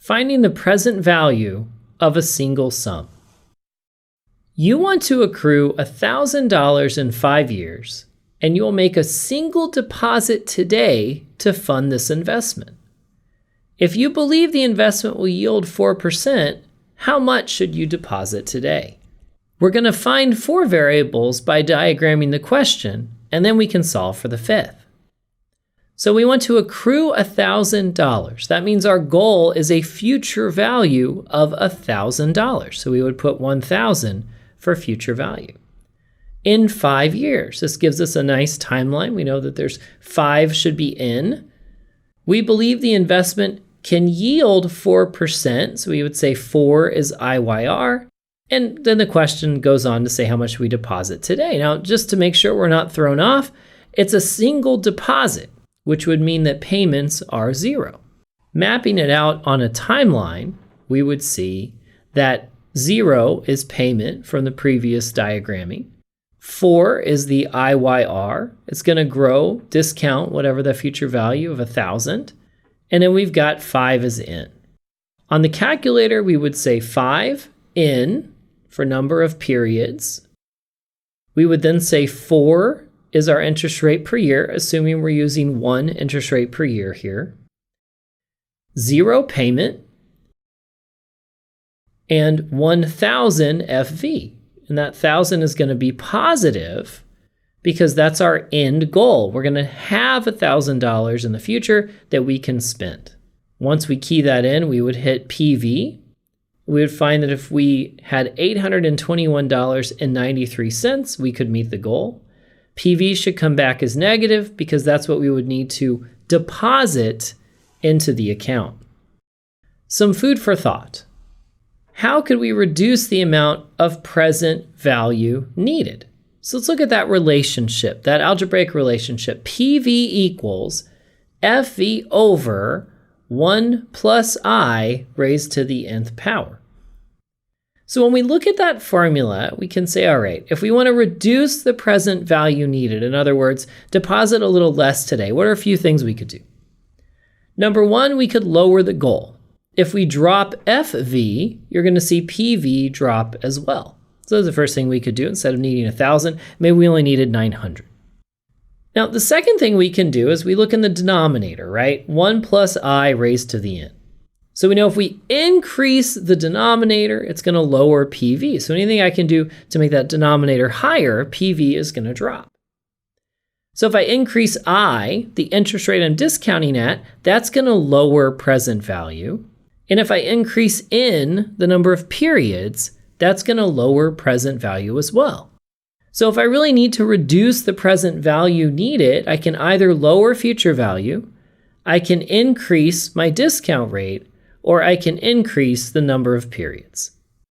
Finding the present value of a single sum. You want to accrue $1,000 in 5 years, and you will make a single deposit today to fund this investment. If you believe the investment will yield 4%, how much should you deposit today? We're going to find 4 variables by diagramming the question, and then we can solve for the 5th. So we want to accrue $1,000. That means our goal is a future value of $1,000. So we would put 1,000 for future value. In 5 years, this gives us a nice timeline. We know that there's 5 should be in. We believe the investment can yield 4%. So we would say 4 is IYR. And then the question goes on to say how much we deposit today. Now, just to make sure we're not thrown off, it's a single deposit, which would mean that payments are 0. Mapping it out on a timeline, we would see that 0 is payment from the previous diagramming. 4 is the IYR. It's going to grow, discount whatever the future value of 1,000. And then we've got 5 is in. On the calculator, we would say 5 in for number of periods. We would then say 4 is our interest rate per year, assuming we're using 1 interest rate per year here. 0 payment, and 1,000 FV. And that 1,000 is going to be positive because that's our end goal. We're going to have $1,000 in the future that we can spend. Once we key that in, we would hit PV. We would find that if we had $821.93, we could meet the goal. PV should come back as negative because that's what we would need to deposit into the account. Some food for thought. How could we reduce the amount of present value needed? So let's look at that relationship, that algebraic relationship. PV equals FV over 1 plus I raised to the nth power. So when we look at that formula, we can say, all right, if we want to reduce the present value needed, in other words, deposit a little less today, what are a few things we could do? Number 1, we could lower the goal. If we drop FV, you're going to see PV drop as well. So that's the first thing we could do. Instead of needing 1,000, maybe we only needed 900. Now, the second thing we can do is we look in the denominator, right? 1 plus I raised to the n. So we know if we increase the denominator, it's going to lower PV. So anything I can do to make that denominator higher, PV is going to drop. So if I increase I, the interest rate I'm discounting at, that's going to lower present value. And if I increase in the number of periods, that's going to lower present value as well. So if I really need to reduce the present value needed, I can either lower future value, I can increase my discount rate, or I can increase the number of periods.